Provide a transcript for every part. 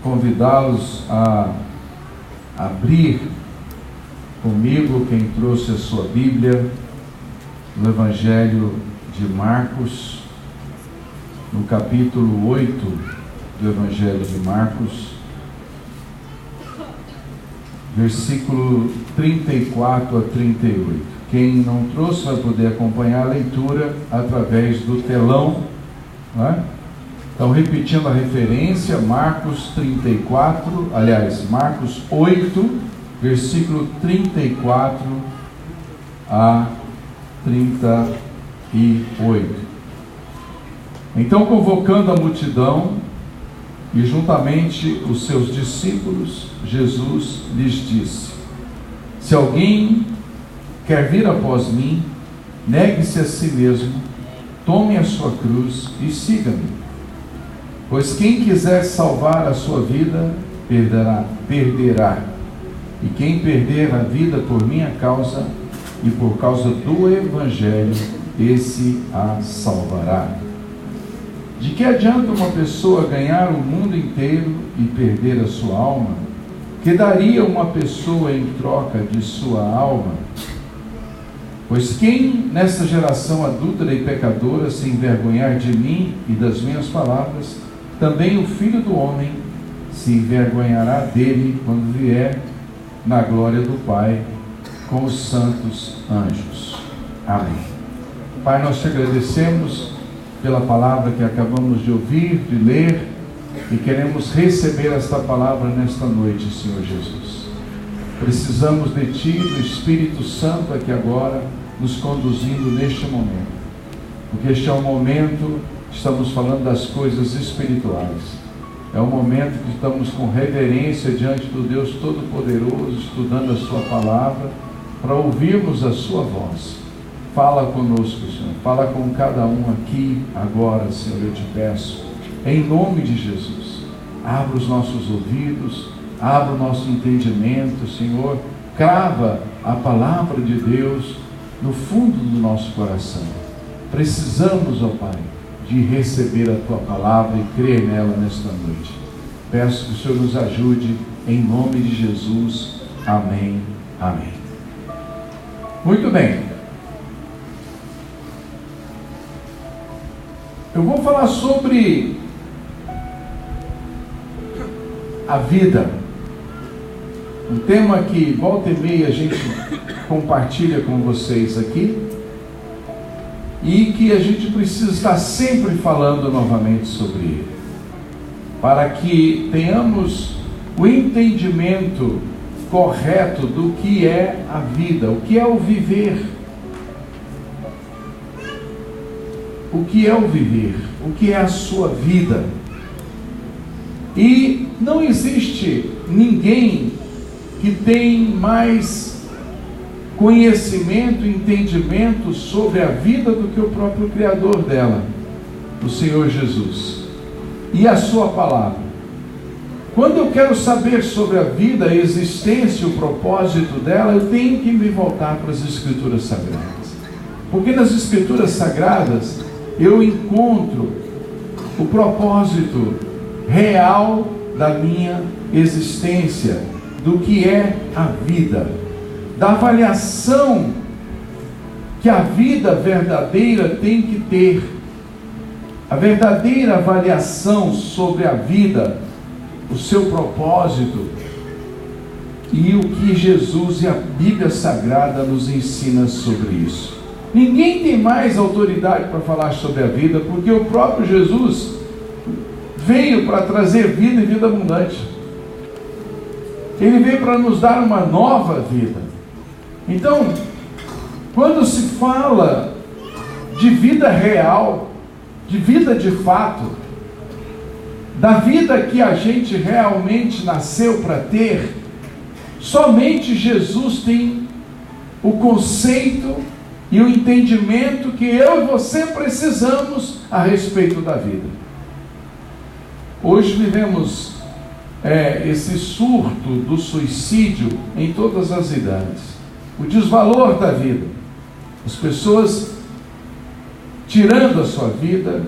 convidá-los a abrir comigo, quem trouxe a sua Bíblia, no Evangelho de Marcos, no capítulo 8 do Evangelho de Marcos, versículo 34 a 38. Quem não trouxe vai poder acompanhar a leitura através do telão, né? Então, repetindo a referência, Marcos 8, versículo 34 a 38. Então, convocando a multidão e juntamente os seus discípulos, Jesus lhes disse: se alguém quer vir após mim, negue-se a si mesmo, tome a sua cruz e siga-me. Pois quem quiser salvar a sua vida, perderá. E quem perder a vida por minha causa e por causa do Evangelho, esse a salvará. De que adianta uma pessoa ganhar o mundo inteiro e perder a sua alma? Que daria uma pessoa em troca de sua alma? Pois quem nesta geração adúltera e pecadora se envergonhar de mim e das minhas palavras, também o Filho do Homem se envergonhará dele quando vier na glória do Pai com os santos anjos. Amém. Pai, nós te agradecemos pela palavra que acabamos de ouvir, de ler, e queremos receber esta palavra nesta noite, Senhor Jesus. Precisamos de Ti, do Espírito Santo aqui agora, nos conduzindo neste momento, porque este é o momento, estamos falando das coisas espirituais, é o momento que estamos com reverência diante do Deus Todo-Poderoso, estudando a Sua palavra, para ouvirmos a Sua voz. Fala conosco, Senhor, fala com cada um aqui agora, Senhor, eu te peço, em nome de Jesus. Abra os nossos ouvidos, abra o nosso entendimento, Senhor, crava a palavra de Deus no fundo do nosso coração. Precisamos, ó Pai, de receber a Tua palavra e crer nela nesta noite. Peço que o Senhor nos ajude, em nome de Jesus. Amém, amém. Muito bem. Eu vou falar sobre a vida. Um tema que volta e meia a gente compartilha com vocês aqui, e que a gente precisa estar sempre falando novamente sobre ele, para que tenhamos o entendimento correto do que é a vida, o que é o viver. O que é o viver? O que é a sua vida? E não existe ninguém que tem mais conhecimento e entendimento sobre a vida do que o próprio Criador dela, o Senhor Jesus, e a sua palavra. Quando eu quero saber sobre a vida, a existência, o propósito dela, eu tenho que me voltar para as Escrituras Sagradas, porque nas Escrituras Sagradas eu encontro o propósito real da minha existência, do que é a vida, da avaliação que a vida verdadeira tem que ter, a verdadeira avaliação sobre a vida, o seu propósito e o que Jesus e a Bíblia Sagrada nos ensina sobre isso. Ninguém tem mais autoridade para falar sobre a vida, porque o próprio Jesus veio para trazer vida e vida abundante. Ele veio para nos dar uma nova vida. Então, quando se fala de vida real, de vida de fato, da vida que a gente realmente nasceu para ter, somente Jesus tem o conceito e o entendimento que eu e você precisamos a respeito da vida. Hoje vivemos esse surto do suicídio em todas as idades, o desvalor da vida, as pessoas tirando a sua vida,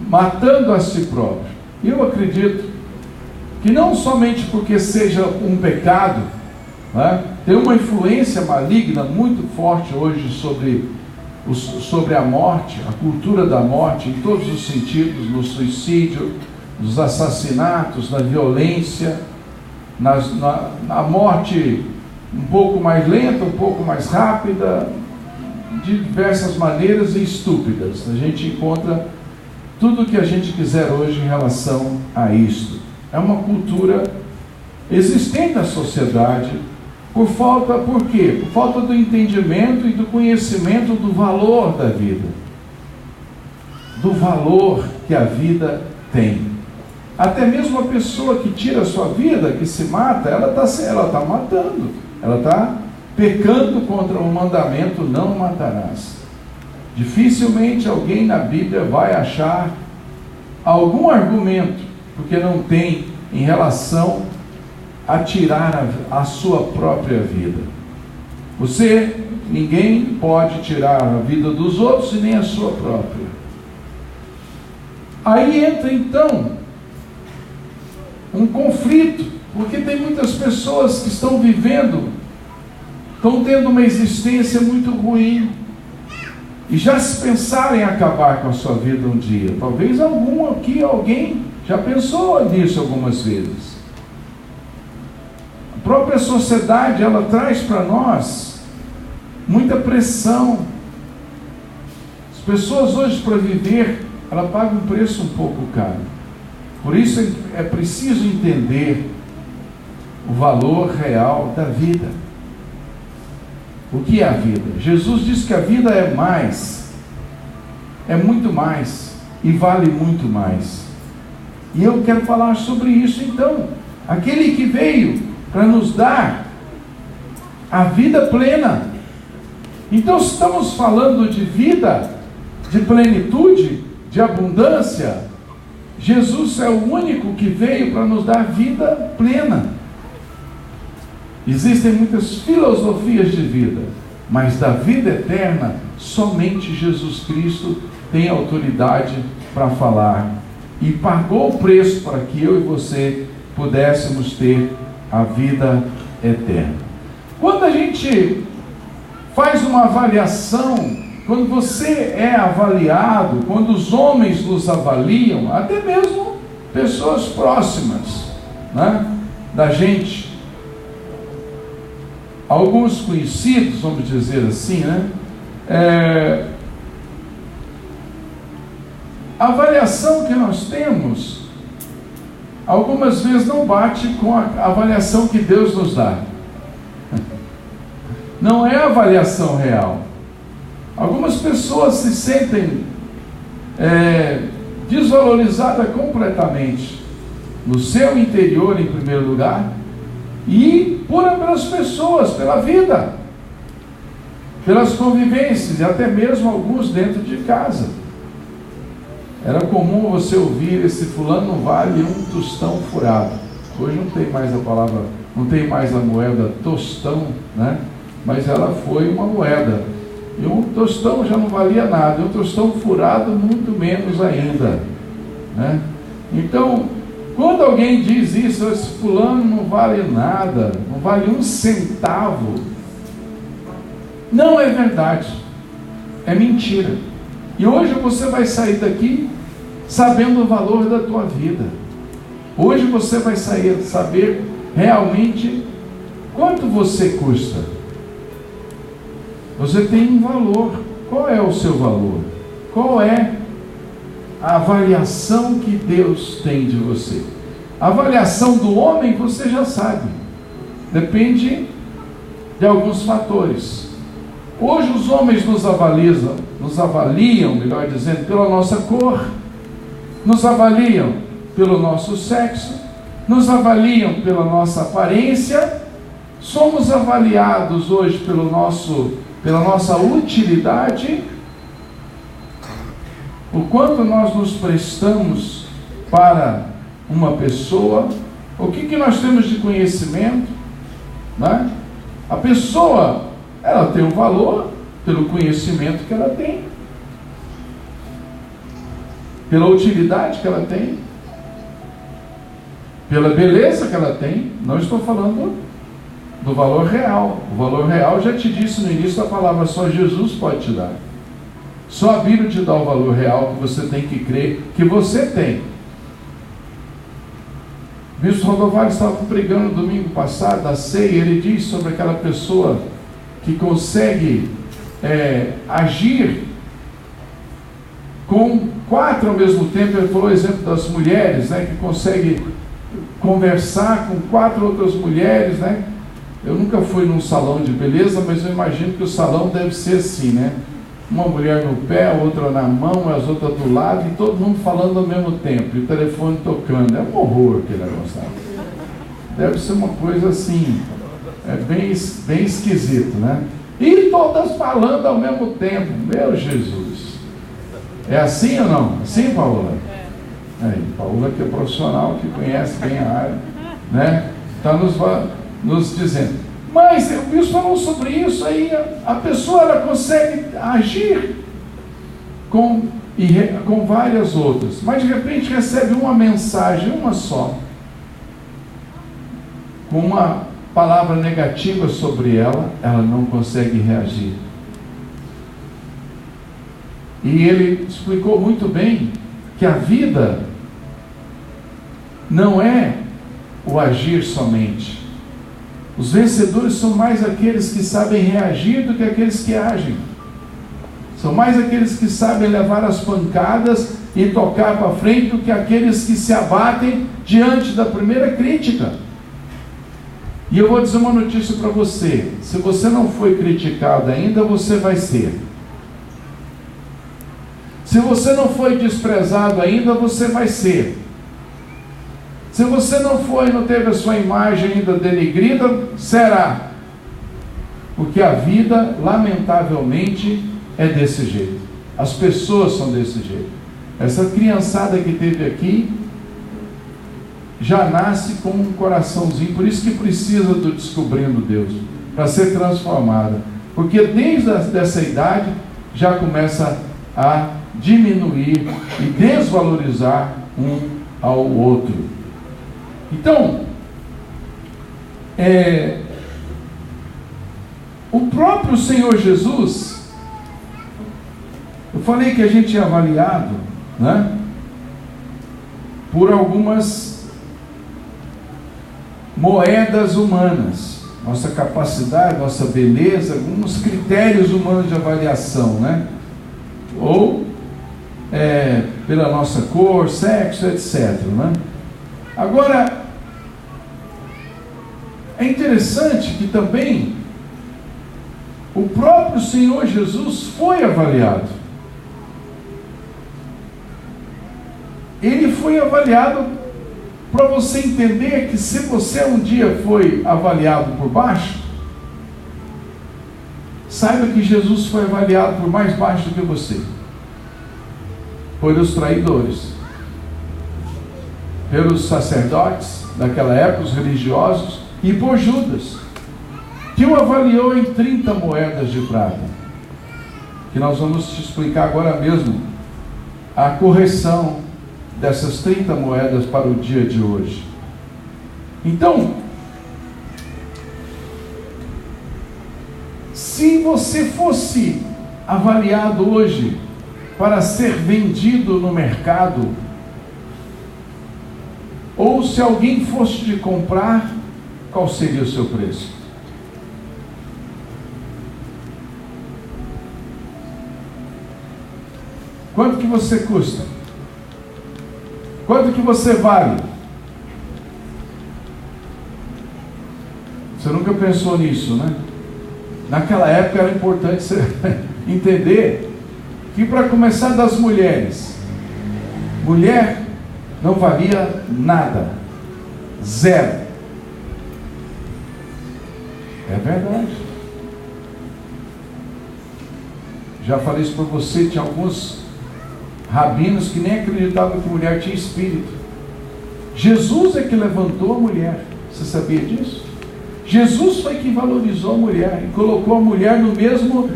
matando a si próprio. Eu acredito que não somente porque seja um pecado, né? Tem uma influência maligna muito forte hoje sobre a morte, a cultura da morte, em todos os sentidos, no suicídio, nos assassinatos, na violência, na morte um pouco mais lenta, um pouco mais rápida, de diversas maneiras e estúpidas. A gente encontra tudo o que a gente quiser hoje em relação a isto. É uma cultura existente na sociedade. Por quê? Por falta do entendimento e do conhecimento do valor da vida. Do valor que a vida tem. Até mesmo a pessoa que tira a sua vida, que se mata, ela está matando. Ela está pecando contra o mandamento, não matarás. Dificilmente alguém na Bíblia vai achar algum argumento, porque não tem, em relação a tirar a sua própria vida. Ninguém pode tirar a vida dos outros e nem a sua própria. Aí entra então um conflito, porque tem muitas pessoas que estão tendo uma existência muito ruim, e já se pensarem em acabar com a sua vida um dia. Talvez alguém já pensou nisso algumas vezes. A própria sociedade, ela traz para nós muita pressão. As pessoas hoje, para viver, ela paga um preço um pouco caro. Por isso é preciso entender o valor real da vida. O que é a vida? Jesus disse que a vida é mais, é muito mais e vale muito mais. E eu quero falar sobre isso então. Aquele que veio para nos dar a vida plena. Então, se estamos falando de vida, de plenitude, de abundância, Jesus é o único que veio para nos dar vida plena. Existem muitas filosofias de vida, mas da vida eterna, somente Jesus Cristo tem autoridade para falar. E pagou o preço para que eu e você pudéssemos ter a vida eterna. Quando a gente faz uma avaliação, quando você é avaliado, quando os homens nos avaliam, até mesmo pessoas próximas, né, da gente, alguns conhecidos, vamos dizer assim, né? A avaliação que nós temos, algumas vezes não bate com a avaliação que Deus nos dá. Não é a avaliação real. Algumas pessoas se sentem desvalorizadas completamente no seu interior, em primeiro lugar, e pelas pessoas, pela vida, pelas convivências, e até mesmo alguns dentro de casa. Era comum você ouvir: esse fulano não vale um tostão furado. Hoje não tem mais a palavra, não tem mais a moeda tostão, né? Mas ela foi uma moeda, e um tostão já não valia nada, e um tostão furado muito menos ainda, né? Então, quando alguém diz isso, esse fulano não vale nada, não vale um centavo, não é verdade, é mentira. E hoje você vai sair daqui sabendo o valor da tua vida. Hoje você vai saber realmente quanto você custa. Você tem um valor. Qual é o seu valor? Qual é a avaliação que Deus tem de você? A avaliação do homem você já sabe. Depende de alguns fatores. Hoje os homens nos avaliam, melhor dizendo, pela nossa cor, nos avaliam pelo nosso sexo, nos avaliam pela nossa aparência. Somos avaliados hoje pela nossa utilidade, o quanto nós nos prestamos para uma pessoa, o que nós temos de conhecimento, né? A pessoa, ela tem um valor pelo conhecimento que ela tem, pela utilidade que ela tem, pela beleza que ela tem. Não estou falando do valor real. O valor real, já te disse no início da palavra, só Jesus pode te dar. Só a Bíblia te dá o valor real que você tem que crer que você tem. O bispo Rodovalho estava pregando no domingo passado, da ceia, ele diz sobre aquela pessoa que consegue agir com 4 ao mesmo tempo. Ele falou o exemplo das mulheres, né, que consegue conversar com 4 outras mulheres, né? Eu nunca fui num salão de beleza, mas eu imagino que o salão deve ser assim, né? Uma mulher no pé, outra na mão, as outras do lado, e todo mundo falando ao mesmo tempo, e o telefone tocando. É um horror aquele negócio. Deve ser uma coisa assim, bem esquisito, né? E todas falando ao mesmo tempo. Meu Jesus! É assim ou não? Assim, Paola? Paola, que é profissional, que conhece bem a área, né? Está nos dizendo. Mas o bispo falou sobre isso. Aí a pessoa, ela consegue agir com várias outras, mas de repente recebe uma mensagem, uma só, com uma palavra negativa sobre ela, ela não consegue reagir. E ele explicou muito bem que a vida não é o agir somente. Os vencedores são mais aqueles que sabem reagir do que aqueles que agem. São mais aqueles que sabem levar as pancadas e tocar para frente do que aqueles que se abatem diante da primeira crítica. E eu vou dizer uma notícia para você: se você não foi criticado ainda, você vai ser. Se você não foi desprezado ainda, você vai ser. Se você não teve a sua imagem ainda denegrida, será. Porque a vida, lamentavelmente, é desse jeito. As pessoas são desse jeito. Essa criançada que teve aqui já nasce com um coraçãozinho, por isso que precisa do Descobrindo Deus, para ser transformada. Porque desde essa idade já começa a diminuir e desvalorizar um ao outro. Então, o próprio Senhor Jesus, eu falei que a gente é avaliado, né, por algumas moedas humanas, nossa capacidade, nossa beleza, alguns critérios humanos de avaliação, né, ou pela nossa cor, sexo, etc., né? Agora, é interessante que também o próprio Senhor Jesus foi avaliado. Ele foi avaliado para você entender que se você um dia foi avaliado por baixo, saiba que Jesus foi avaliado por mais baixo do que você. Pelos traidores, pelos sacerdotes daquela época, os religiosos, e por Judas, que o avaliou em 30 moedas de prata, que nós vamos te explicar agora mesmo a correção dessas 30 moedas para o dia de hoje. Então, se você fosse avaliado hoje para ser vendido no mercado, ou se alguém fosse te comprar, qual seria o seu preço? Quanto que você custa? Quanto que você vale? Você nunca pensou nisso, né? Naquela época era importante você entender que, para começar, das mulheres, mulher não valia nada, zero. É verdade. Já falei isso para você, tinha alguns rabinos que nem acreditavam que mulher tinha espírito. Jesus é que levantou a mulher. Você sabia disso? Jesus foi quem valorizou a mulher e colocou a mulher no mesmo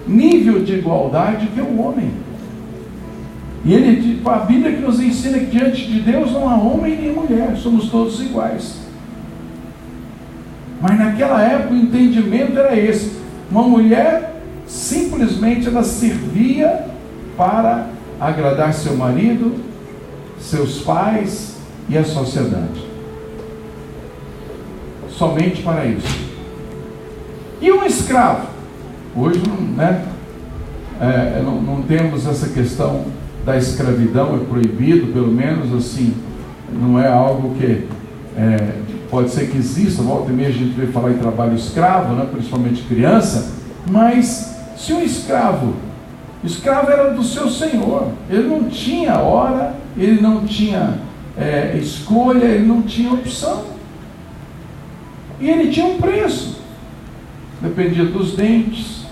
nível de igualdade que o homem. E ele a Bíblia que nos ensina que diante de Deus não há homem nem mulher, somos todos iguais. Mas naquela época o entendimento era esse: uma mulher simplesmente ela servia para agradar seu marido, seus pais e a sociedade. Somente para isso. E um escravo? Hoje não temos essa questão da escravidão, é proibido, pelo menos assim, não é algo que pode ser que exista. Volta e meia a gente vê falar em trabalho escravo, né, principalmente criança. Mas se um escravo era do seu senhor, ele não tinha hora, ele não tinha escolha, ele não tinha opção, e ele tinha um preço. Dependia dos dentes,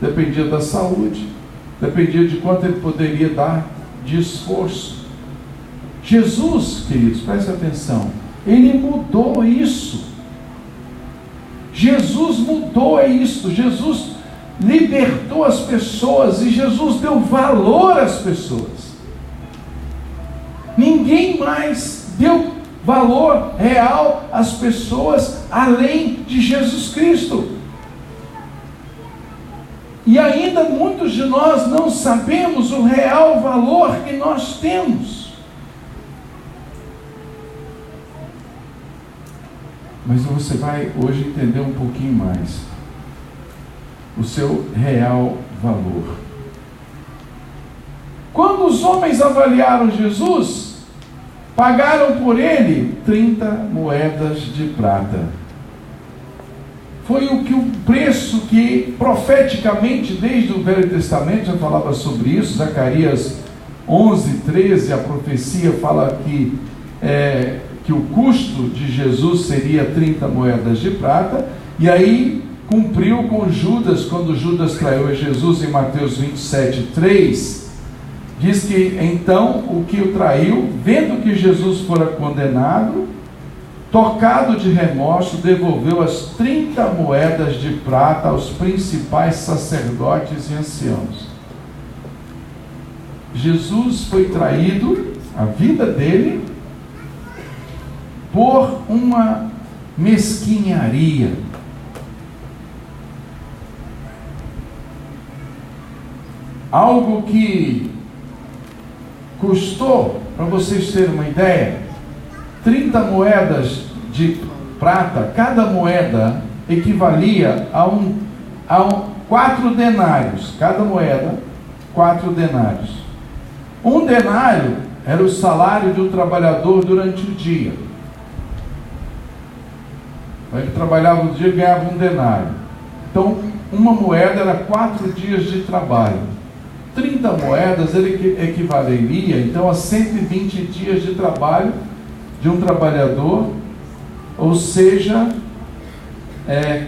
dependia da saúde, dependia de quanto ele poderia dar de esforço. Jesus, queridos, preste atenção, ele mudou isso. Jesus mudou isso. Jesus libertou as pessoas e Jesus deu valor às pessoas. Ninguém mais deu valor real às pessoas além de Jesus Cristo. E ainda muitos de nós não sabemos o real valor que nós temos. Mas você vai hoje entender um pouquinho mais o seu real valor. Quando os homens avaliaram Jesus, pagaram por ele 30 moedas de prata. Foi o preço que profeticamente, desde o Velho Testamento, já falava sobre isso. Zacarias 11:13, a profecia fala que o custo de Jesus seria 30 moedas de prata, e aí cumpriu com Judas, quando Judas traiu a Jesus em Mateus 27:3, diz que então o que o traiu, vendo que Jesus fora condenado, tocado de remorso, devolveu as 30 moedas de prata aos principais sacerdotes e anciãos. Jesus foi traído, a vida dele, por uma mesquinharia. Algo que custou, para vocês terem uma ideia, 30 moedas de prata. Cada moeda equivalia a 4 denários. Cada moeda, 4 denários. Um denário era o salário de um trabalhador durante o dia. Ele trabalhava um dia e ganhava um denário. Então, uma moeda era 4 dias de trabalho. 30 moedas ele equivaleria então a 120 dias de trabalho de um trabalhador, ou seja,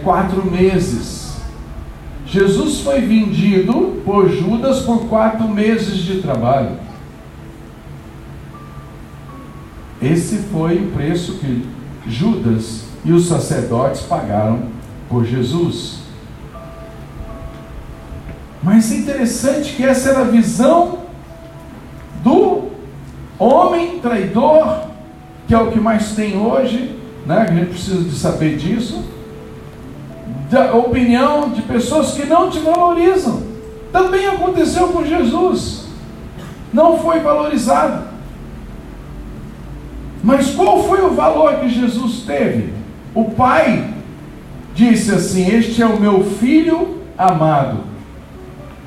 4 meses. Jesus foi vendido por Judas por 4 meses de trabalho. Esse foi o preço que Judas e os sacerdotes pagaram por Jesus. Mas é interessante que essa era a visão do homem traidor, que é o que mais tem hoje, né? A gente precisa de saber disso. Da opinião de pessoas que não te valorizam. Também aconteceu com Jesus. Não foi valorizado. Mas qual foi o valor que Jesus teve? O Pai disse assim: este é o meu Filho amado,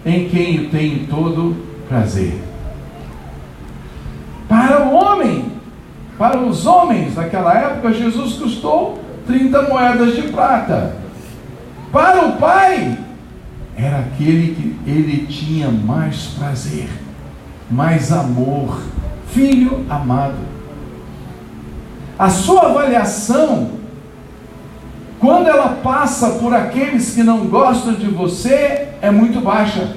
em quem eu tenho todo prazer. Para o homem, para os homens daquela época, Jesus custou 30 moedas de prata. Para o Pai, era aquele que ele tinha mais prazer, mais amor. Filho amado. A sua avaliação, quando ela passa por aqueles que não gostam de você, é muito baixa.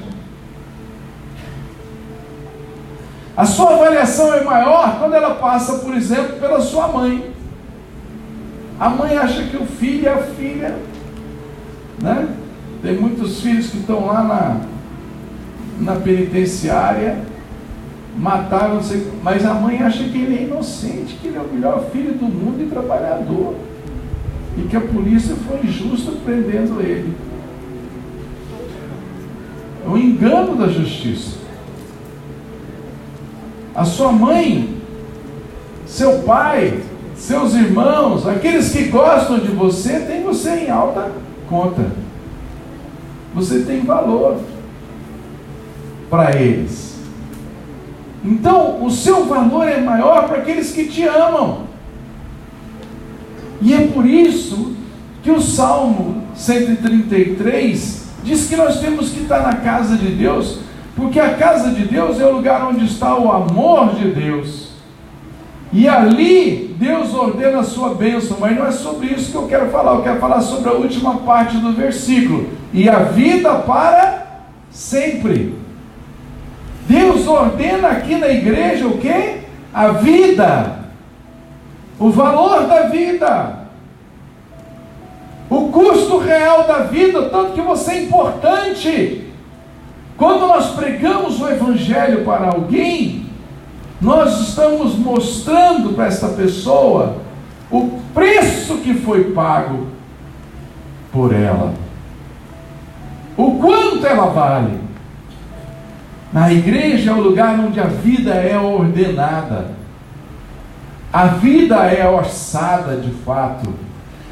A sua avaliação é maior quando ela passa, por exemplo, pela sua mãe. A mãe acha que o filho é a filha, né? Tem muitos filhos que estão lá na penitenciária mataram, mas a mãe acha que ele é inocente, que ele é o melhor filho do mundo e trabalhador, e que a polícia foi injusta prendendo ele. É um engano da justiça. A sua mãe, seu pai, seus irmãos, aqueles que gostam de você, tem você em alta conta. Você tem valor para eles. Então, o seu valor é maior para aqueles que te amam. E é por isso que o Salmo 133 diz que nós temos que estar na casa de Deus, porque a casa de Deus é o lugar onde está o amor de Deus. E ali Deus ordena a sua bênção, mas não é sobre isso que eu quero falar. Eu quero falar sobre a última parte do versículo. E a vida para sempre. Deus ordena aqui na igreja o quê? A vida. O valor da vida. O custo real da vida, tanto que você é importante. Quando nós pregamos o Evangelho para alguém, nós estamos mostrando para essa pessoa o preço que foi pago por ela, o quanto ela vale. Na igreja é o lugar onde a vida é ordenada, a vida é orçada de fato.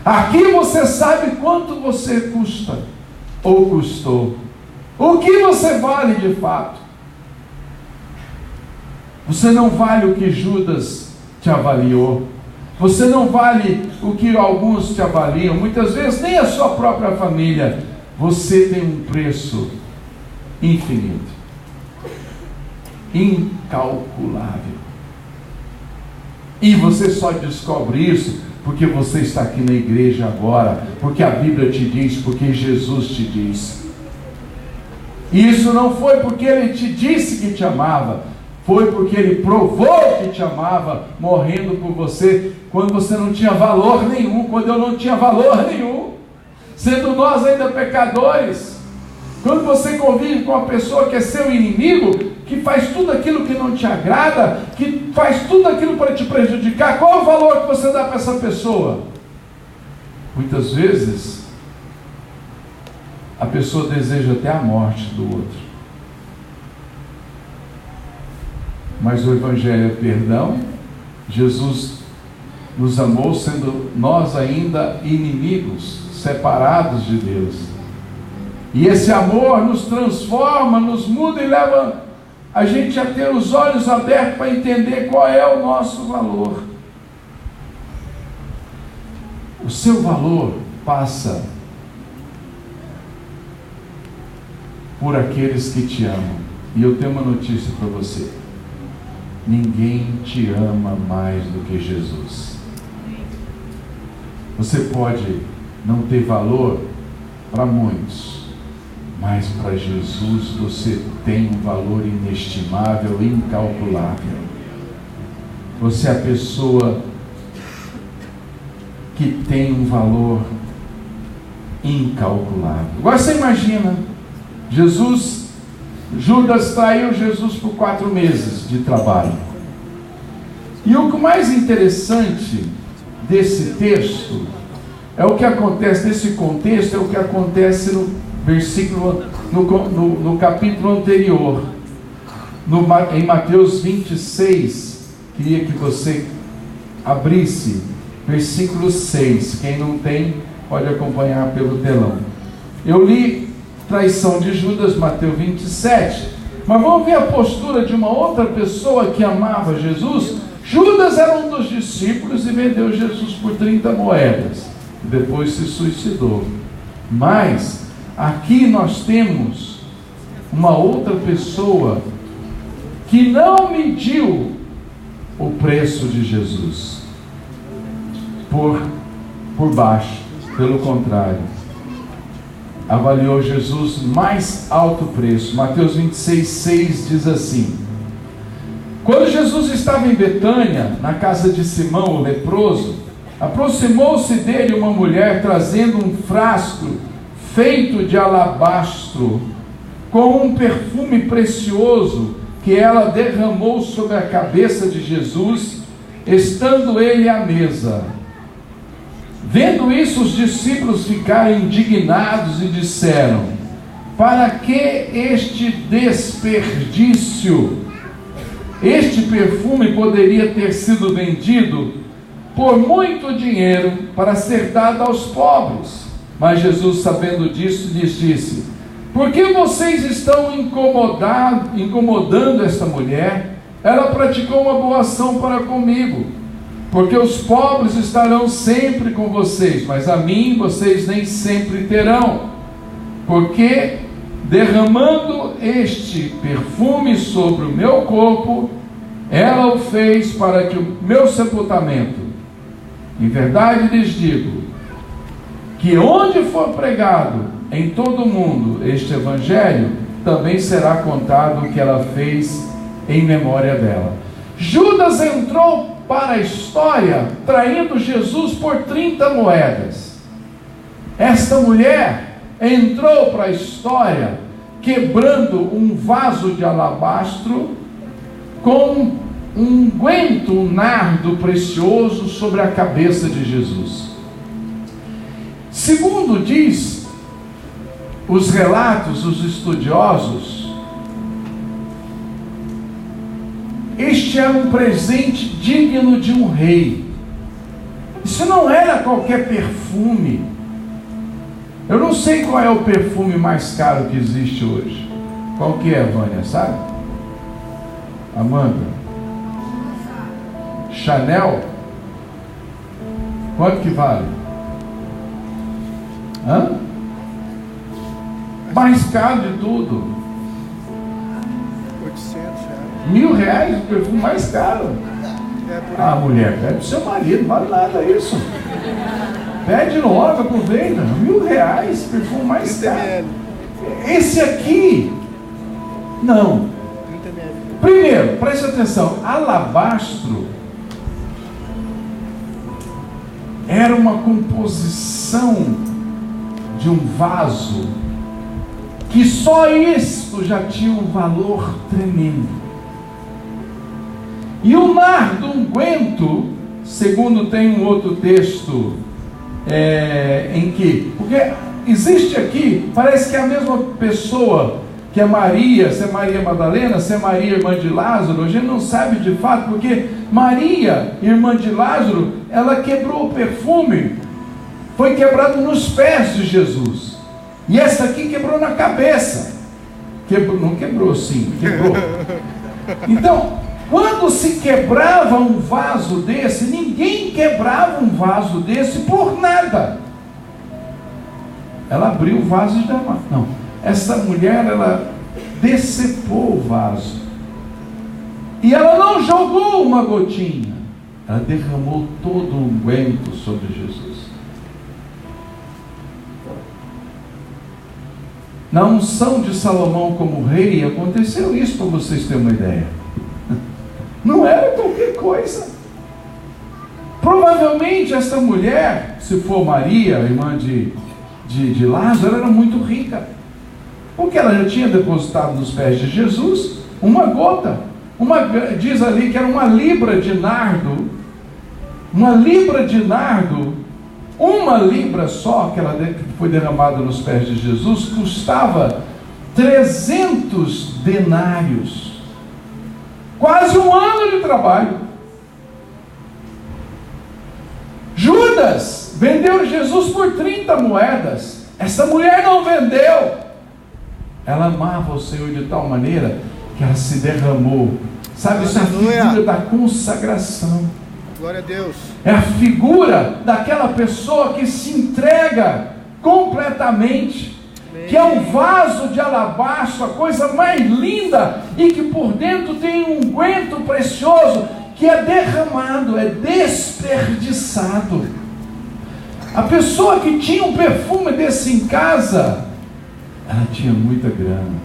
Aqui você sabe quanto você custa ou custou, o que você vale de fato. Você não vale o que Judas te avaliou. Você não vale o que alguns te avaliam. Muitas vezes nem a sua própria família. Você tem um preço infinito, incalculável. E você só descobre isso porque você está aqui na igreja agora, porque a Bíblia te diz, porque Jesus te diz. E isso não foi porque Ele te disse que te amava, foi porque Ele provou que te amava, morrendo por você, quando você não tinha valor nenhum, quando eu não tinha valor nenhum, sendo nós ainda pecadores. Quando você convive com uma pessoa que é seu inimigo, que faz tudo aquilo que não te agrada, que faz tudo aquilo para te prejudicar, qual é o valor que você dá para essa pessoa? Muitas vezes, a pessoa deseja até a morte do outro. Mas o Evangelho é perdão. Jesus nos amou sendo nós ainda inimigos, separados de Deus. E esse amor nos transforma, nos muda e leva a gente a ter os olhos abertos para entender qual é o nosso valor. O seu valor passa por aqueles que te amam. E eu tenho uma notícia para você. Ninguém te ama mais do que Jesus. Você pode não ter valor para muitos, mas para Jesus você tem um valor inestimável, incalculável. Você é a pessoa que tem um valor incalculável. Agora você imagina, Judas traiu Jesus por 4 meses de trabalho. E o mais interessante desse texto é o que acontece, nesse contexto, é o que acontece no versículo, no capítulo anterior, em Mateus 26. Queria que você abrisse versículo 6. Quem não tem, pode acompanhar pelo telão. Eu li traição de Judas, Mateus 27. Mas vamos ver a postura de uma outra pessoa que amava Jesus. Judas era um dos discípulos e vendeu Jesus por 30 moedas. E depois se suicidou. Mas aqui nós temos uma outra pessoa que não mediu o preço de Jesus por baixo. Pelo contrário, avaliou Jesus mais alto preço. Mateus 26, 6 diz assim: quando Jesus estava em Betânia, na casa de Simão, o leproso, aproximou-se dele uma mulher trazendo um frasco feito de alabastro, com um perfume precioso, que ela derramou sobre a cabeça de Jesus, estando ele à mesa. Vendo isso, os discípulos ficaram indignados e disseram: para que este desperdício? Este perfume poderia ter sido vendido por muito dinheiro para ser dado aos pobres. Mas Jesus, sabendo disso, lhes disse: por que vocês estão incomodando esta mulher? Ela praticou uma boa ação para comigo. Porque os pobres estarão sempre com vocês, mas a mim vocês nem sempre terão. Porque derramando este perfume sobre o meu corpo, ela o fez para que o meu sepultamento. Em verdade lhes digo, que onde for pregado em todo o mundo este evangelho, também será contado o que ela fez em memória dela. Judas entrou para a história traindo Jesus por 30 moedas. Esta mulher entrou para a história quebrando um vaso de alabastro com um unguento, um nardo precioso sobre a cabeça de Jesus. Segundo diz os relatos, os estudiosos, este era um presente digno de um rei. Isso não era qualquer perfume. Eu não sei qual é o perfume mais caro que existe hoje. Qual que é, Vânia, sabe? Amanda? Chanel? Quanto que vale? Hã? Mais caro de tudo. 800 reais. R$1.000 o perfume mais caro. Ah, mulher, pede pro seu marido, não vale nada isso. Pede logo, aproveita. R$1.000, perfume mais caro. Esse aqui, não. Primeiro, preste atenção, alabastro era uma composição de um vaso que só isso já tinha um valor tremendo. E o nardo unguento, segundo tem um outro texto em que, porque existe aqui, parece que é a mesma pessoa que é Maria, se é Maria Madalena, se é Maria irmã de Lázaro, a gente não sabe de fato, porque Maria, irmã de Lázaro, ela quebrou o perfume, foi quebrado nos pés de Jesus, e essa aqui quebrou na cabeça. Não quebrou sim, quebrou. Então, quando se quebrava um vaso desse, ninguém quebrava um vaso desse por nada. Ela abriu o vaso e deu não. Essa mulher, ela decepou o vaso. E ela não jogou uma gotinha. Ela derramou todo o unguento sobre Jesus. Na unção de Salomão como rei, aconteceu isso, para vocês terem uma ideia. Não era qualquer coisa. Provavelmente essa mulher, se for Maria, irmã de Lázaro, era muito rica. Porque ela já tinha depositado nos pés de Jesus uma gota. Diz ali que era uma libra de nardo. Uma libra de nardo, uma libra só que foi derramada nos pés de Jesus, custava 300 denários. Quase um ano de trabalho. Judas vendeu Jesus por 30 moedas. Essa mulher não vendeu. Ela amava o Senhor de tal maneira que ela se derramou. Sabe, isso é a figura da consagração. Glória a Deus. É a figura daquela pessoa que se entrega completamente. Amém. Que é um vaso de alabastro, a coisa mais linda, e que por dentro tem um unguento precioso, que é derramado, é desperdiçado. A pessoa que tinha um perfume desse em casa, ela tinha muita grana.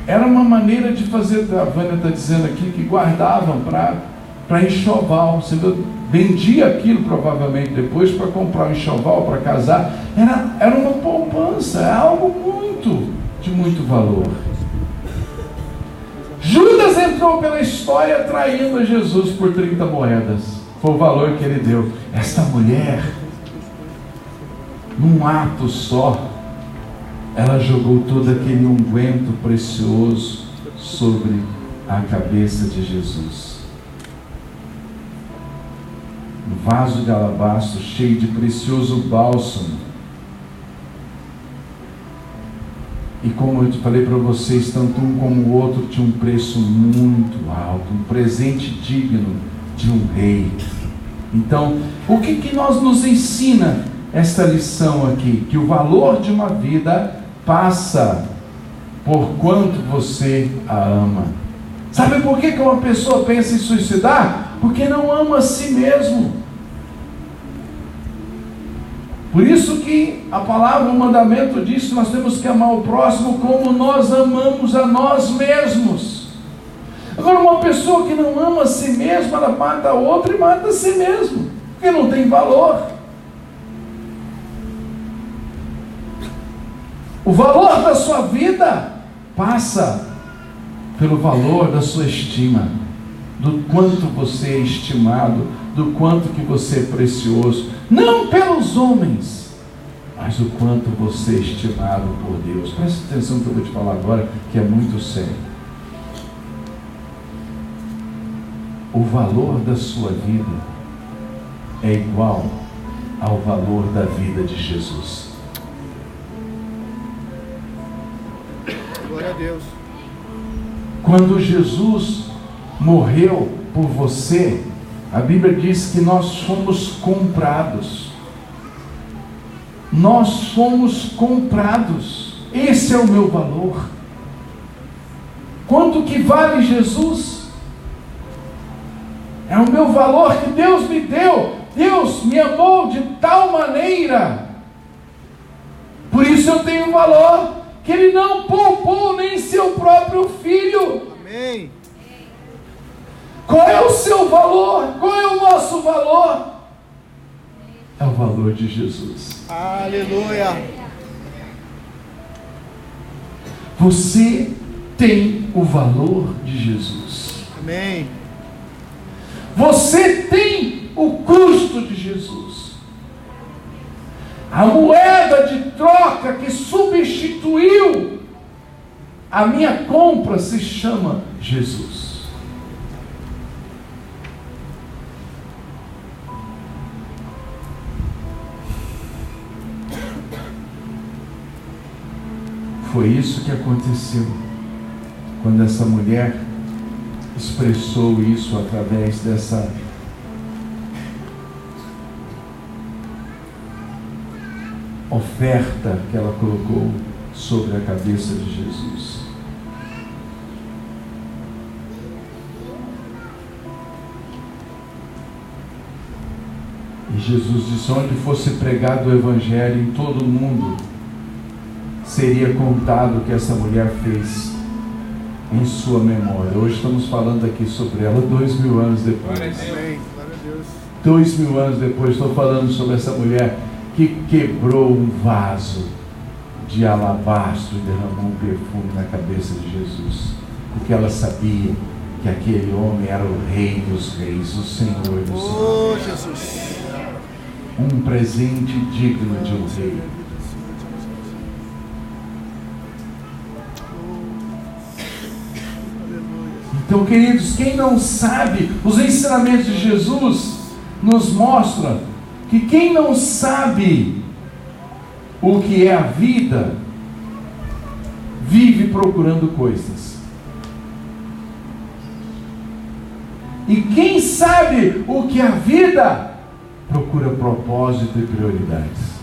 Era uma maneira de fazer, a Vânia está dizendo aqui, que guardavam para para enxoval. Você vendia aquilo provavelmente depois para comprar um enxoval para casar. Era uma poupança, é algo de muito valor. Judas entrou pela história traindo a Jesus por 30 moedas. Foi o valor que ele deu. Esta mulher, num ato só, ela jogou todo aquele unguento precioso sobre a cabeça de Jesus. Um vaso de alabastro cheio de precioso bálsamo. E como eu te falei para vocês, tanto um como o outro tinha um preço muito alto, um presente digno de um rei. Então, o que nós nos ensina esta lição aqui? Que o valor de uma vida passa por quanto você a ama. Sabe por que uma pessoa pensa em suicidar? Porque não ama a si mesmo. Por isso que a palavra, o mandamento diz que nós temos que amar o próximo como nós amamos a nós mesmos. Agora, uma pessoa que não ama a si mesma, ela mata a outra e mata a si mesmo, porque não tem valor. O valor da sua vida passa pelo valor da sua estima, do quanto você é estimado, do quanto que você é precioso, não pelos homens, mas o quanto você é estimado por Deus. Preste atenção no que eu vou te falar agora, que é muito sério. O valor da sua vida é igual ao valor da vida de Jesus. Glória a Deus. Quando Jesus morreu por você, a Bíblia diz que nós fomos comprados. Nós fomos comprados. Esse é o meu valor. Quanto que vale Jesus? É o meu valor que Deus me deu. Deus me amou de tal maneira. Por isso eu tenho valor, que Ele não poupou nem seu próprio Filho. Amém. Qual é o seu valor? Qual é o nosso valor? É o valor de Jesus. Aleluia. Você tem o valor de Jesus. Amém. Você tem o custo de Jesus. A moeda de troca que substituiu a minha compra se chama Jesus. Foi isso que aconteceu quando essa mulher expressou isso através dessa oferta que ela colocou sobre a cabeça de Jesus. E Jesus disse: onde fosse pregado o Evangelho em todo o mundo, seria contado o que essa mulher fez em sua memória. Hoje estamos falando aqui sobre ela 2000 anos depois. Amém. Glória a Deus. 2000 anos depois, estou falando sobre essa mulher que quebrou um vaso de alabastro e derramou um perfume na cabeça de Jesus, porque ela sabia que aquele homem era o Rei dos Reis, o Senhor dos Senhores. Oh, Jesus. Um presente digno de um rei. Então, queridos, quem não sabe, os ensinamentos de Jesus nos mostram que quem não sabe o que é a vida, vive procurando coisas. E quem sabe o que é a vida, procura propósito e prioridades.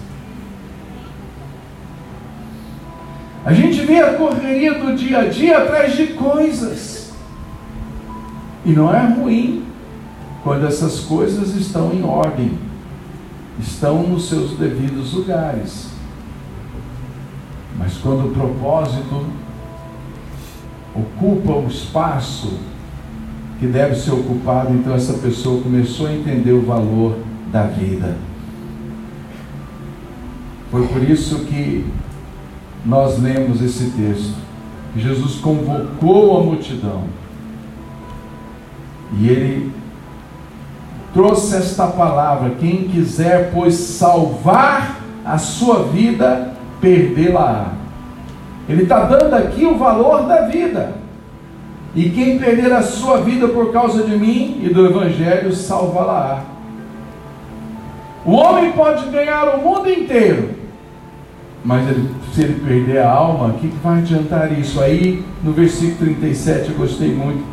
A gente vê a correria do dia a dia atrás de coisas. E não é ruim quando essas coisas estão em ordem, estão nos seus devidos lugares. Mas quando o propósito ocupa o espaço que deve ser ocupado. Então essa pessoa começou a entender o valor da vida. Foi por isso que nós lemos esse texto. Jesus convocou a multidão e ele trouxe esta palavra: quem quiser, pois, salvar a sua vida, perdê-la-á. Ele está dando aqui o valor da vida. E quem perder a sua vida por causa de mim e do Evangelho, salvá-la-á. O homem pode ganhar o mundo inteiro, mas se ele perder a alma, o que vai adiantar isso? Aí no versículo 37 eu gostei muito,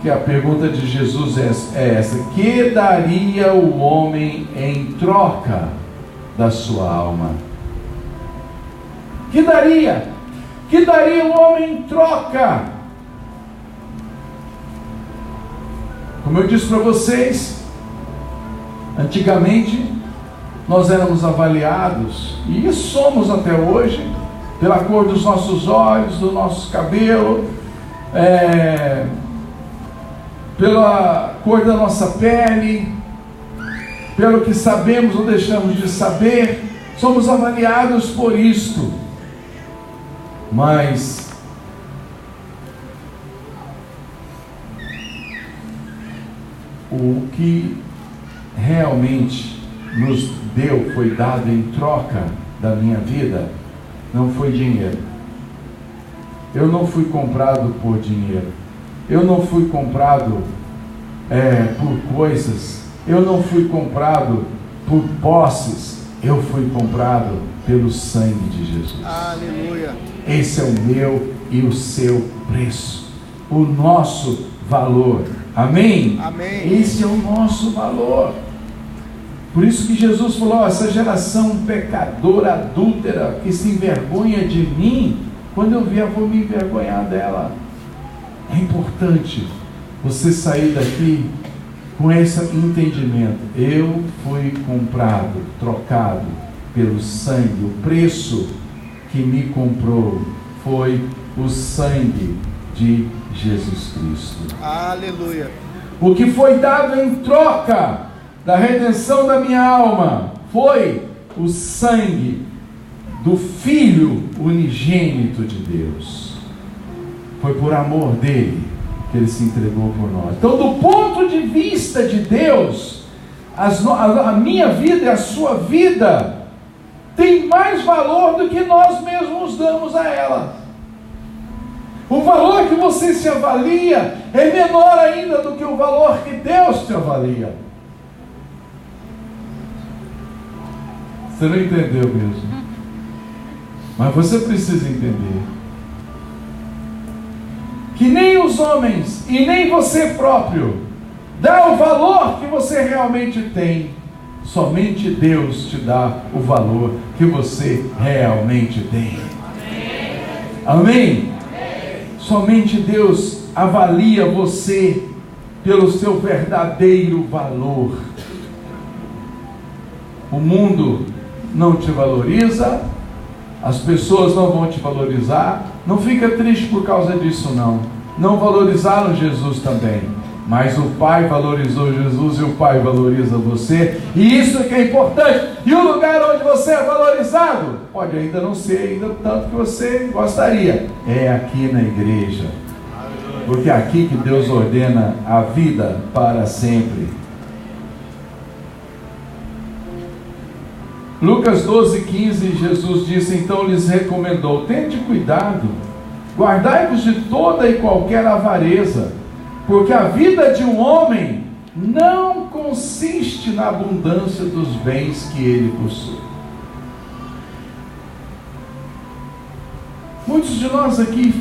que a pergunta de Jesus é essa: que daria o homem em troca da sua alma? Que daria? Que daria o homem em troca? Como eu disse para vocês, antigamente nós éramos avaliados, e somos até hoje, pela cor dos nossos olhos, do nosso cabelo, pela cor da nossa pele, pelo que sabemos ou deixamos de saber. Somos avaliados por isto. Mas o que realmente nos deu, foi dado em troca da minha vida, não foi dinheiro. Eu não fui comprado por dinheiro. Eu não fui comprado por coisas. Eu não fui comprado por posses. Eu fui comprado pelo sangue de Jesus. Aleluia. Esse é o meu e o seu preço, o nosso valor. Amém? Amém. Esse é o nosso valor. Por isso que Jesus falou: essa geração pecadora, adúltera, que se envergonha de mim, quando eu vier, vou me envergonhar dela. É importante você sair daqui com esse entendimento: eu fui comprado, trocado pelo sangue. O preço que me comprou foi o sangue de Jesus Cristo. Aleluia. O que foi dado em troca da redenção da minha alma foi o sangue do Filho unigênito de Deus. Foi por amor dele que ele se entregou por nós. Então, do ponto de vista de Deus, a minha vida e a sua vida tem mais valor do que nós mesmos damos a ela. O valor que você se avalia é menor ainda do que o valor que Deus te avalia. Você não entendeu mesmo? Mas você precisa entender que nem os homens e nem você próprio dá o valor que você realmente tem. Somente Deus te dá o valor que você realmente tem. Amém? Somente Deus avalia você pelo seu verdadeiro valor. O mundo não te valoriza, as pessoas não vão te valorizar. Não fica triste por causa disso, não. Não valorizaram Jesus também, mas o Pai valorizou Jesus e o Pai valoriza você, e isso é que é importante. E o lugar onde você é valorizado pode ainda não ser ainda tanto que você gostaria, é aqui na igreja, porque é aqui que Deus ordena a vida para sempre. Lucas 12:15, Jesus disse: então lhes recomendou: tende cuidado, guardai-vos de toda e qualquer avareza, porque a vida de um homem não consiste na abundância dos bens que ele possui. Muitos de nós aqui,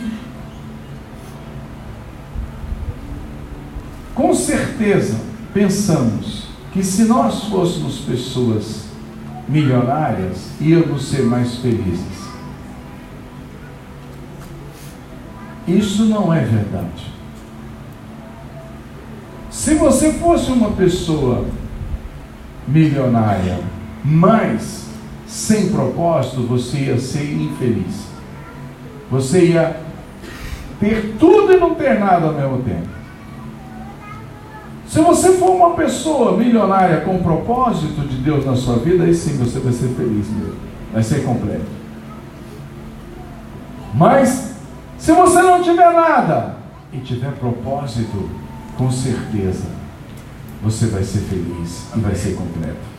com certeza, pensamos que se nós fôssemos pessoas milionárias, íamos ser mais felizes. Isso não é verdade. Se você fosse uma pessoa milionária, mas sem propósito, você ia ser infeliz. Você ia ter tudo e não ter nada ao mesmo tempo. Se você for uma pessoa milionária com o propósito de Deus na sua vida, aí sim você vai ser feliz mesmo, vai ser completo. Mas se você não tiver nada e tiver propósito, com certeza você vai ser feliz e vai ser completo.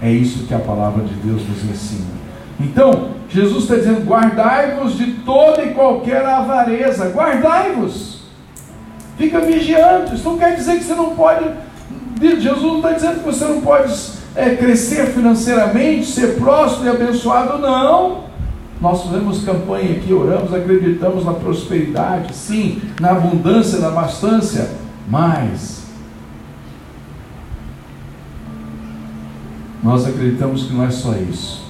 É isso que a palavra de Deus nos ensina. Então, Jesus está dizendo: guardai-vos de toda e qualquer avareza. Guardai-vos. Fica vigiando. Isso não quer dizer que você não pode. Jesus não está dizendo que você não pode crescer financeiramente, ser próspero e abençoado. Não. Nós fizemos campanha aqui, oramos, acreditamos na prosperidade, sim, na abundância, na abastância, mas nós acreditamos que não é só isso.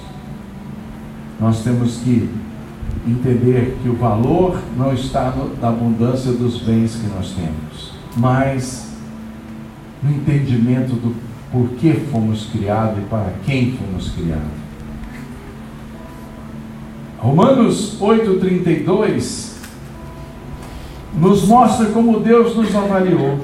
Nós temos que entender que o valor não está na abundância dos bens que nós temos, mas no entendimento do porquê fomos criados e para quem fomos criados. Romanos 8,32 nos mostra como Deus nos avaliou.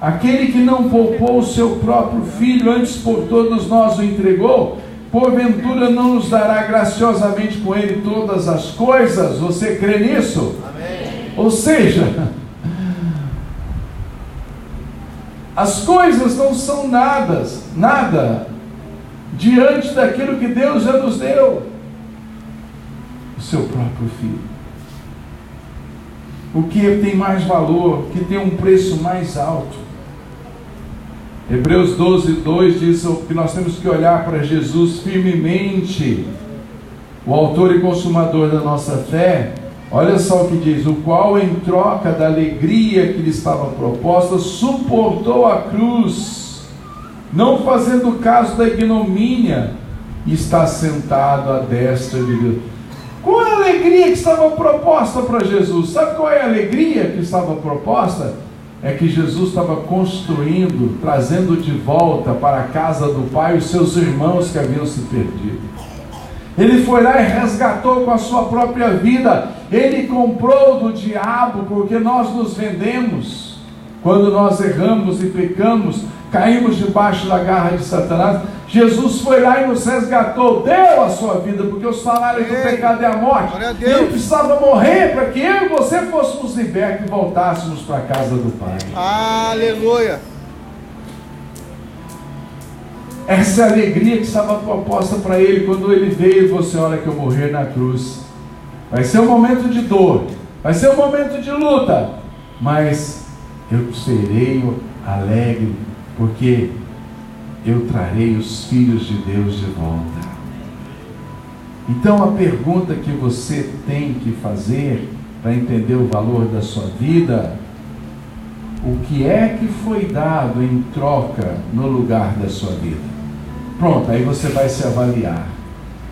Aquele que não poupou o seu próprio filho, antes por todos nós o entregou, porventura não nos dará graciosamente com ele todas as coisas? Você crê nisso? Amém. Ou seja, as coisas não são nada diante daquilo que Deus já nos deu. O seu próprio filho. O que tem mais valor, que tem um preço mais alto. Hebreus 12:2 diz que nós temos que olhar para Jesus firmemente, o autor e consumador da nossa fé. Olha só o que diz: o qual, em troca da alegria que lhe estava proposta, suportou a cruz, não fazendo caso da ignomínia, e está sentado à destra de Deus. Qual é a alegria que estava proposta para Jesus? Sabe qual é a alegria que estava proposta? É que Jesus estava construindo, trazendo de volta para a casa do Pai os seus irmãos que haviam se perdido. Ele foi lá e resgatou com a sua própria vida. Ele comprou do diabo, porque nós nos vendemos. Quando nós erramos e pecamos, caímos debaixo da garra de Satanás. Jesus foi lá e nos resgatou, deu a sua vida, porque o salário do pecado é a morte. Ele precisava morrer para que eu e você fôssemos libertos e voltássemos para a casa do Pai. Aleluia! Essa é a alegria que estava proposta para ele quando ele veio e você: olha que eu morrer na cruz. Vai ser um momento de dor, vai ser um momento de luta, mas eu serei alegre, porque eu trarei os filhos de Deus de volta. Então a pergunta que você tem que fazer para entender o valor da sua vida: o que é que foi dado em troca no lugar da sua vida? Pronto, aí você vai se avaliar.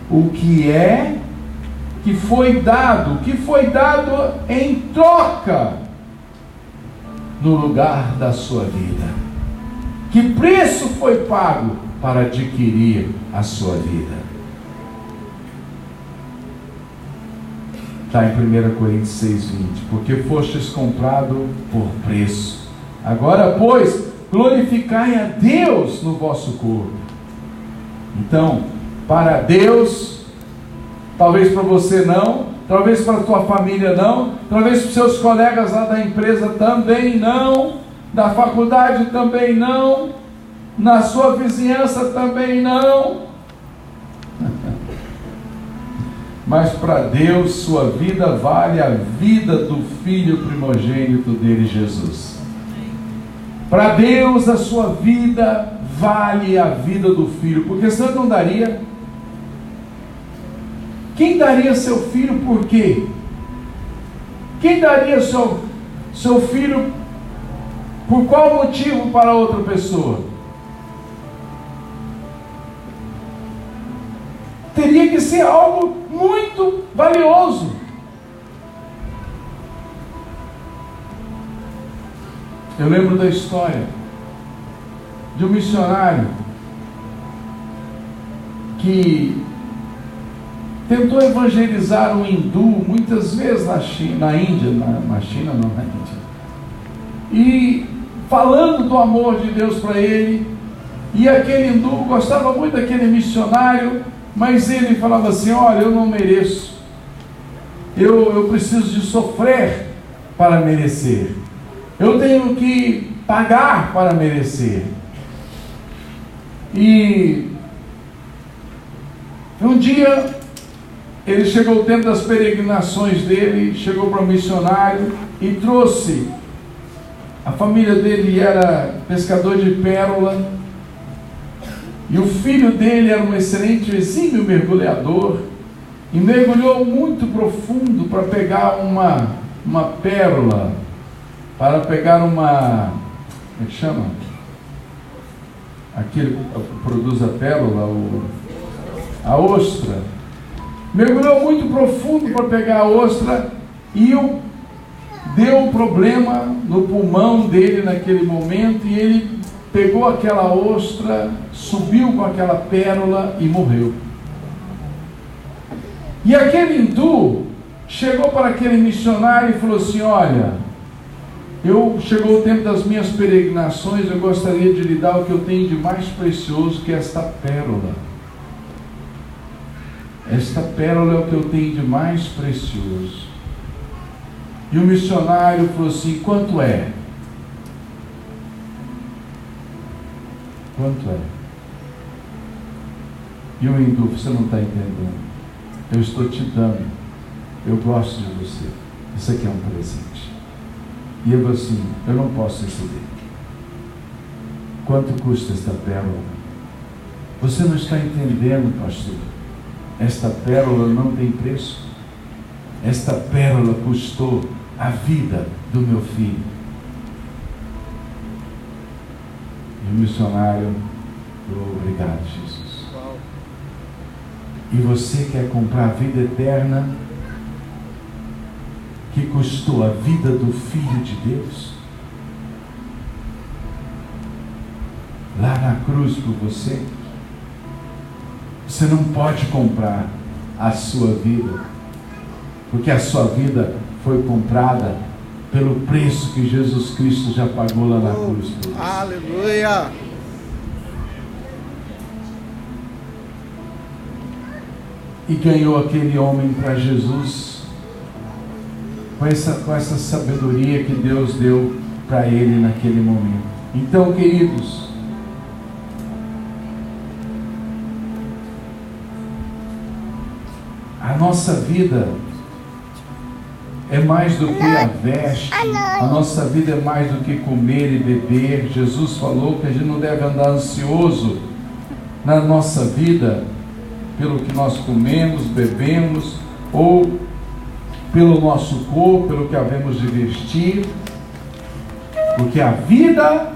O que é que foi dado? O que foi dado em troca no lugar da sua vida? Que preço foi pago para adquirir a sua vida? Está em 1 Coríntios 6,20. Porque fostes comprado por preço. Agora, pois, glorificai a Deus no vosso corpo. Então, para Deus, talvez para você não, talvez para a tua família não, talvez para os seus colegas lá da empresa também não, da faculdade também não, na sua vizinhança também não, mas para Deus sua vida vale a vida do Filho primogênito dele, Jesus. Para Deus a sua vida vale a vida do Filho, porque senão não daria. Quem daria seu filho por quê? Quem daria seu filho por qual motivo para outra pessoa? Teria que ser algo muito valioso. Eu lembro da história de um missionário que tentou evangelizar um hindu muitas vezes na Índia, na China não, na Índia. e falando do amor de Deus para ele. E aquele hindu gostava muito daquele missionário, mas ele falava assim: olha, eu não mereço, eu preciso de sofrer para merecer, eu tenho que pagar para merecer. E um dia ele chegou o tempo das peregrinações dele, chegou para o missionário e trouxe, a família dele era pescador de pérola, e o filho dele era um excelente, exímio mergulhador, e mergulhou muito profundo para pegar uma pérola, para pegar uma, como é que chama? Aquele que produz a pérola, a ostra. Mergulhou muito profundo para pegar a ostra e deu um problema no pulmão dele naquele momento, e ele pegou aquela ostra, subiu com aquela pérola e morreu. E aquele hindu chegou para aquele missionário e falou assim: olha, chegou o tempo das minhas peregrinações, eu gostaria de lhe dar o que eu tenho de mais precioso, que é esta pérola. Esta pérola é o que eu tenho de mais precioso. E o missionário falou assim: quanto é? Quanto é? E o hindu: você não está entendendo, eu estou te dando, eu gosto de você, isso aqui é um presente. E eu falei assim: eu não posso receber. Quanto custa esta pérola? Você não está entendendo, pastor, esta pérola não tem preço. Esta pérola custou a vida do meu filho. E o missionário falou: obrigado, Jesus. E você quer comprar a vida eterna que custou a vida do Filho de Deus lá na cruz por você? Você não pode comprar a sua vida, porque a sua vida foi comprada pelo preço que Jesus Cristo já pagou lá na cruz por você. Aleluia! E ganhou aquele homem para Jesus com essa sabedoria que Deus deu para ele naquele momento. Então, queridos, a nossa vida é mais do que a veste, a nossa vida é mais do que comer e beber. Jesus falou que a gente não deve andar ansioso na nossa vida pelo que nós comemos, bebemos, ou pelo nosso corpo, pelo que havemos de vestir, porque a vida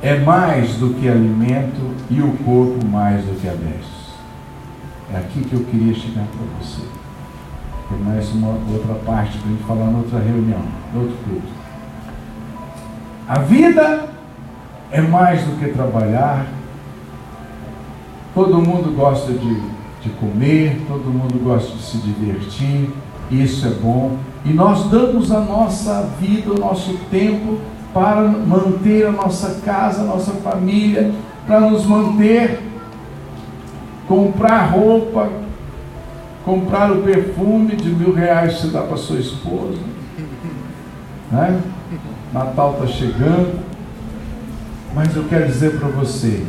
é mais do que alimento e o corpo mais do que a veste. É aqui que eu queria chegar para você. Tem mais uma outra parte para a gente falar em outra reunião, em outro culto. A vida é mais do que trabalhar. Todo mundo gosta de comer, todo mundo gosta de se divertir, isso é bom. E nós damos a nossa vida, o nosso tempo para manter a nossa casa, a nossa família, para nos manter, comprar roupa, comprar o perfume de R$1.000 que você dá para sua esposa, né? Natal está chegando. Mas eu quero dizer para você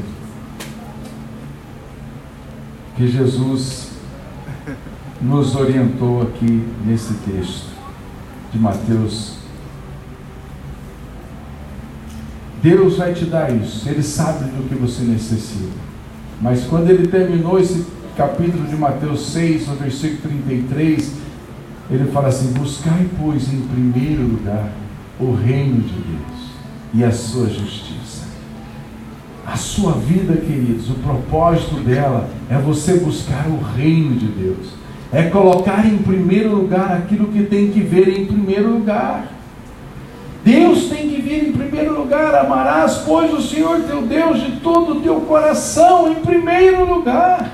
que Jesus nos orientou aqui nesse texto de Mateus. Deus vai te dar isso, Ele sabe do que você necessita. Mas quando Ele terminou esse capítulo de Mateus 6, no versículo 33, Ele fala assim: buscai, pois, em primeiro lugar o reino de Deus e a sua justiça. A sua vida, queridos, o propósito dela é você buscar o reino de Deus, é colocar em primeiro lugar aquilo que tem que vir em primeiro lugar. Deus tem que vir em primeiro lugar. Amarás, pois, o Senhor teu Deus de todo o teu coração em primeiro lugar.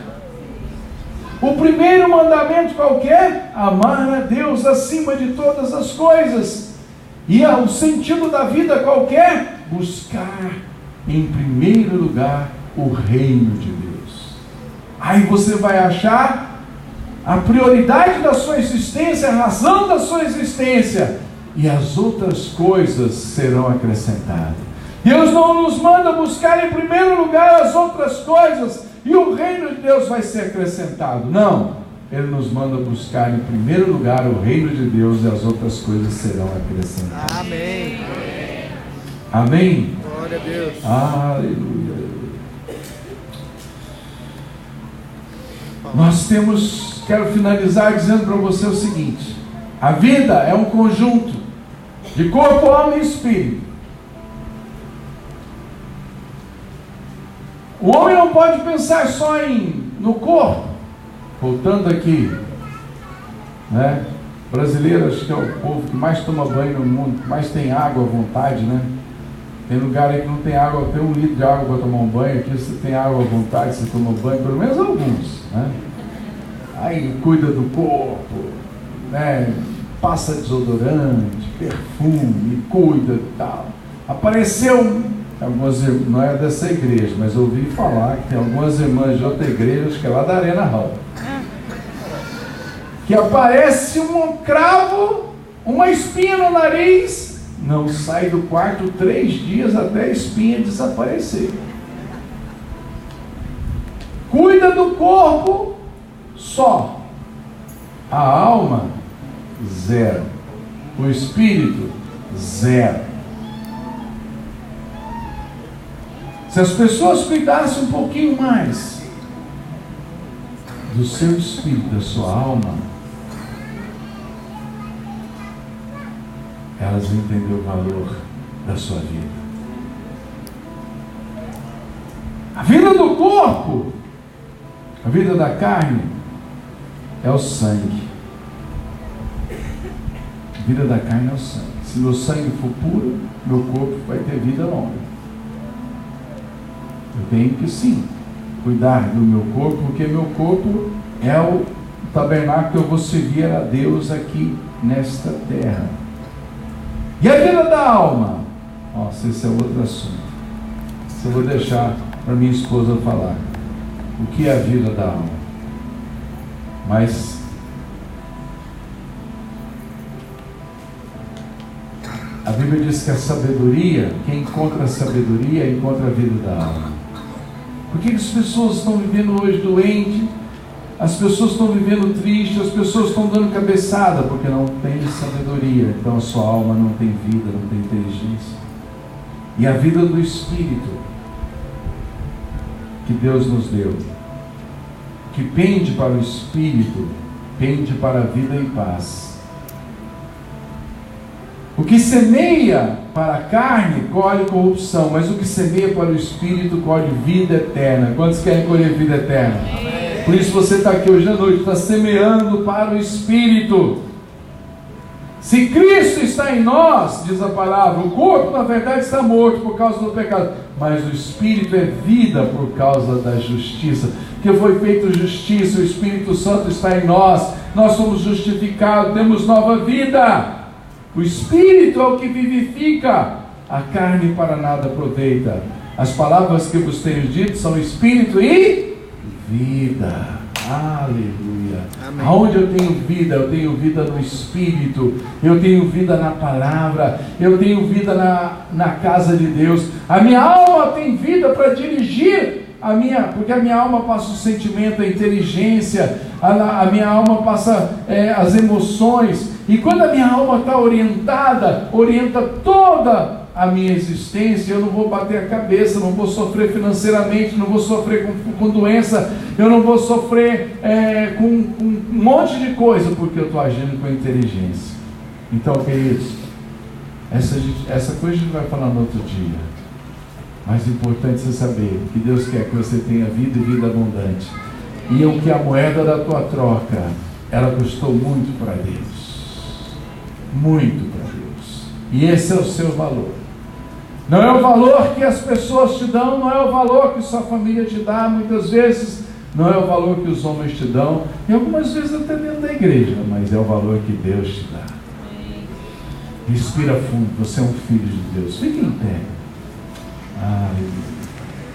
O primeiro mandamento qual que é? Amar a Deus acima de todas as coisas. E o sentido da vida qual que é? Buscar em primeiro lugar o reino de Deus. Aí você vai achar a prioridade da sua existência, a razão da sua existência, e as outras coisas serão acrescentadas. Deus não nos manda buscar em primeiro lugar as outras coisas e o reino de Deus vai ser acrescentado. Não, Ele nos manda buscar em primeiro lugar o reino de Deus e as outras coisas serão acrescentadas. Amém. Amém? Glória a Deus. Aleluia. Nós temos, quero finalizar dizendo para você o seguinte: a vida é um conjunto de corpo, alma e espírito. O homem não pode pensar só no corpo. Voltando aqui, né? Brasileiro, acho que é o povo que mais toma banho no mundo, que mais tem água à vontade, né? Tem lugar aí que não tem água, tem 1 litro de água para tomar um banho. Aqui você tem água à vontade, você toma banho, pelo menos alguns, né? Aí cuida do corpo, né? Passa desodorante, perfume, cuida e tal. Apareceu algumas, não é dessa igreja, mas eu ouvi falar que tem algumas irmãs de outra igreja, acho que é lá da Arena Hall, que aparece um cravo, uma espinha no nariz, não sai do quarto 3 dias até a espinha desaparecer. Cuida do corpo só, a alma zero, o espírito zero. Se as pessoas cuidassem um pouquinho mais do seu espírito, da sua alma, elas vão entender o valor da sua vida. A vida do corpo, a vida da carne, é o sangue. A vida da carne é o sangue. Se meu sangue for puro, meu corpo vai ter vida longa. Eu tenho que sim cuidar do meu corpo, porque meu corpo é o tabernáculo que eu vou servir a Deus aqui nesta terra. E a vida da alma? Nossa, esse é outro assunto. Isso eu vou deixar para minha esposa falar. O que é a vida da alma? Mas a Bíblia diz que a sabedoria, quem encontra a sabedoria, encontra a vida da alma. Por que as pessoas estão vivendo hoje doentes? As pessoas estão vivendo tristes, as pessoas estão dando cabeçada, porque não tem sabedoria. Então a sua alma não tem vida, não tem inteligência. E a vida do Espírito que Deus nos deu, que pende para o Espírito, pende para a vida e paz. O que semeia para a carne, colhe corrupção, mas o que semeia para o Espírito, colhe vida eterna. Quantos querem colher vida eterna? Amém. Por isso você está aqui hoje à noite, está semeando para o Espírito. Se Cristo está em nós, diz a palavra, o corpo na verdade está morto por causa do pecado, mas o Espírito é vida por causa da justiça, que foi feito justiça, o Espírito Santo está em nós, nós somos justificados, temos nova vida. O Espírito é o que vivifica, a carne para nada aproveita. As palavras que eu vos tenho dito são Espírito e vida. Aleluia. Amém. Aonde eu tenho vida no Espírito, eu tenho vida na palavra, eu tenho vida na casa de Deus. A minha alma tem vida para dirigir porque a minha alma passa o sentimento, a inteligência, a minha alma passa as emoções, e quando a minha alma está orientada, orienta toda a minha existência. Eu não vou bater a cabeça, não vou sofrer financeiramente, não vou sofrer com doença, eu não vou sofrer com um monte de coisa, porque eu estou agindo com inteligência. Então, queridos, essa coisa a gente vai falar no outro dia. Mais importante você saber que Deus quer que você tenha vida e vida abundante. E o que a moeda da tua troca, ela custou muito para Deus. Muito para Deus. E esse é o seu valor. Não é o valor que as pessoas te dão, não é o valor que sua família te dá, muitas vezes não é o valor que os homens te dão, e algumas vezes até dentro da igreja, mas é o valor que Deus te dá. Respira fundo, você é um filho de Deus. Fique em pé. Aleluia.